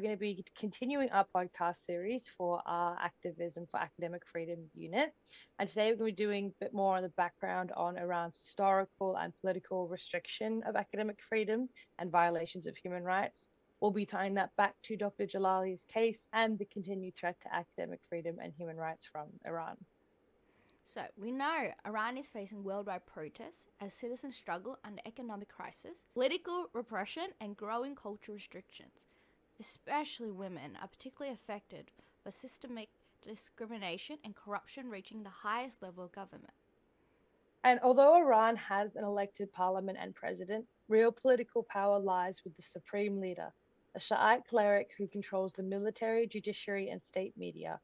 going to be continuing our podcast series for our Activism for Academic Freedom unit. And today we're going to be doing a bit more on the background on Iran's historical and political restriction of academic freedom and violations of human rights. We'll be tying that back to Dr. Jalali's case and the continued threat to academic freedom and human rights from Iran. So, we know Iran is facing worldwide protests as citizens struggle under economic crisis, political repression, and growing cultural restrictions. Especially women are particularly affected by systemic discrimination and corruption reaching the highest level of government. And although Iran has an elected parliament and president, real political power lies with the supreme leader, a Shiite cleric who controls the military, judiciary, and state media.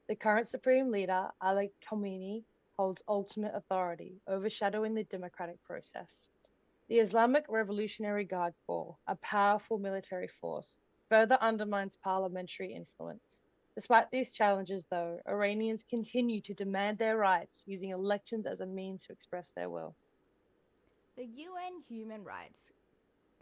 The current supreme leader, Ali Khamenei, holds ultimate authority, overshadowing the democratic process. The Islamic Revolutionary Guard Corps, a powerful military force, further undermines parliamentary influence. Despite these challenges, though, Iranians continue to demand their rights using elections as a means to express their will. The UN Human Rights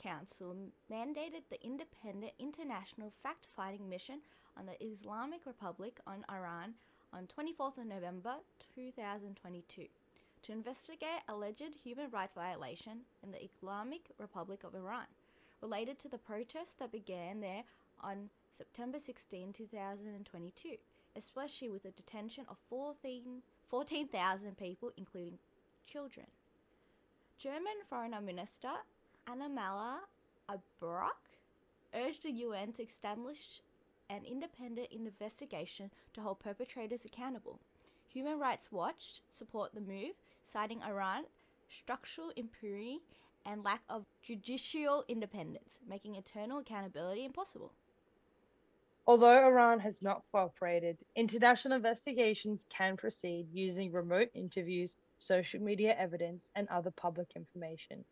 Council mandated the independent international fact-finding mission on the Islamic Republic on Iran on 24th of November 2022 to investigate alleged human rights violation in the Islamic Republic of Iran related to the protests that began there on September 16, 2022, especially with the detention of 14,000 people, including children. German Foreign Minister Annalena Baerbock urged the UN to establish an independent investigation to hold perpetrators accountable. Human Rights Watch support the move, citing Iran's structural impunity and lack of judicial independence, making internal accountability impossible. Although Iran has not cooperated, international investigations can proceed using remote interviews, social media evidence, and other public information.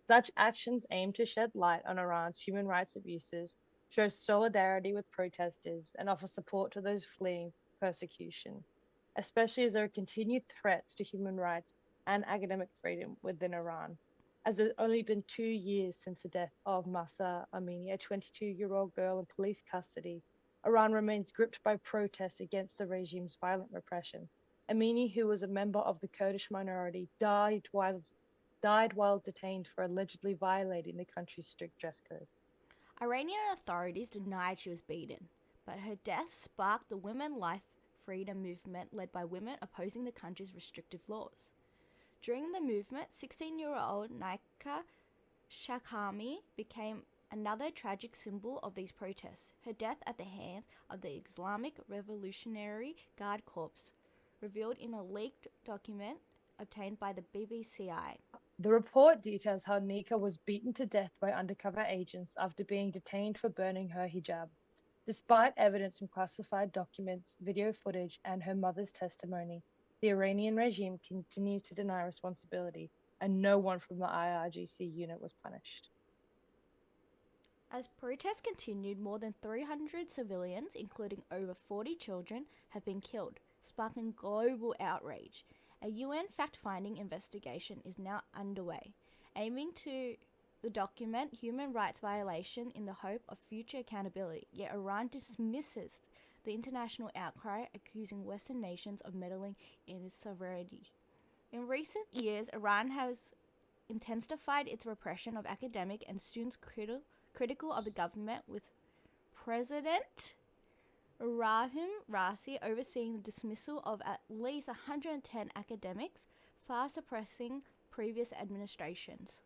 Such actions aim to shed light on Iran's human rights abuses, show solidarity with protesters, and offer support to those fleeing persecution, especially as there are continued threats to human rights and academic freedom within Iran. As there's only been 2 years since the death of Mahsa Amini, a 22-year-old girl in police custody, Iran remains gripped by protests against the regime's violent repression. Amini, who was a member of the Kurdish minority, died while detained for allegedly violating the country's strict dress code. Iranian authorities denied she was beaten, but her death sparked the Women Life Freedom movement led by women opposing the country's restrictive laws. During the movement, 16-year-old Nika Shakami became another tragic symbol of these protests. Her death at the hands of the Islamic Revolutionary Guard Corps, revealed in a leaked document obtained by the BBCI. The report details how Nika was beaten to death by undercover agents after being detained for burning her hijab. Despite evidence from classified documents, video footage, and her mother's testimony, the Iranian regime continues to deny responsibility, and no one from the IRGC unit was punished. As protests continued, more than 300 civilians, including over 40 children, have been killed, sparking global outrage. A UN fact-finding investigation is now underway, aiming to document human rights violation in the hope of future accountability. Yet Iran dismisses the international outcry, accusing Western nations of meddling in its sovereignty. In recent years, Iran has intensified its repression of academic and students critical of the government, with President Ibrahim Raisi overseeing the dismissal of at least 110 academics, far surpassing previous administrations.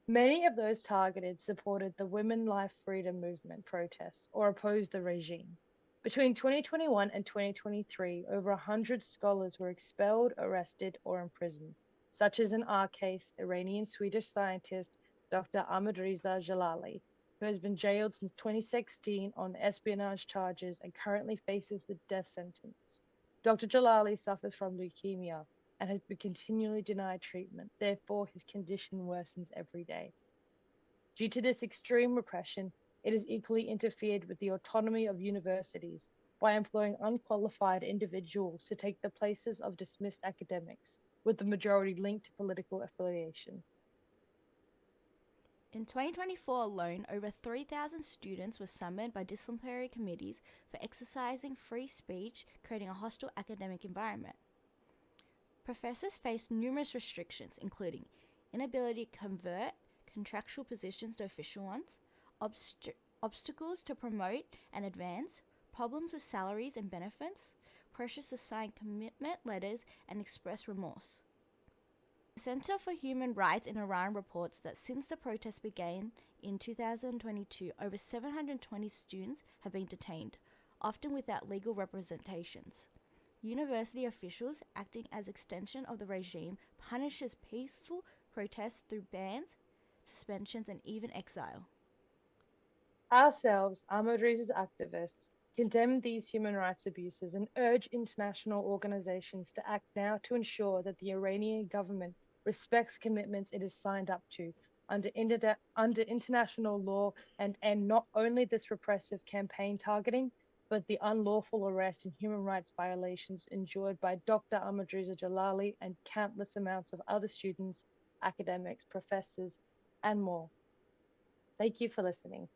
Many of those targeted supported the Women Life Freedom Movement protests or opposed the regime. Between 2021 and 2023, over 100 scholars were expelled, arrested, or imprisoned, such as in our case, Iranian-Swedish scientist Dr. Ahmadreza Jalali, who has been jailed since 2016 on espionage charges and currently faces the death sentence. Dr. Jalali suffers from leukemia and has been continually denied treatment. Therefore, his condition worsens every day. Due to this extreme repression, it has equally interfered with the autonomy of universities by employing unqualified individuals to take the places of dismissed academics, with the majority linked to political affiliation. In 2024 alone, over 3,000 students were summoned by disciplinary committees for exercising free speech, creating a hostile academic environment. Professors faced numerous restrictions, including inability to convert contractual positions to official ones, obstacles to promote and advance, problems with salaries and benefits, pressures to sign commitment letters and express remorse. The Center for Human Rights in Iran reports that since the protests began in 2022, over 720 students have been detained, often without legal representations. University officials, acting as extension of the regime, punishes peaceful protests through bans, suspensions, and even exile. Ourselves, Ahmad Reza's activists, condemn these human rights abuses and urge international organizations to act now to ensure that the Iranian government respects commitments it has signed up to under international law and end not only this repressive campaign targeting, but the unlawful arrest and human rights violations endured by Dr. Ahmadreza Jalali and countless amounts of other students, academics, professors, and more. Thank you for listening.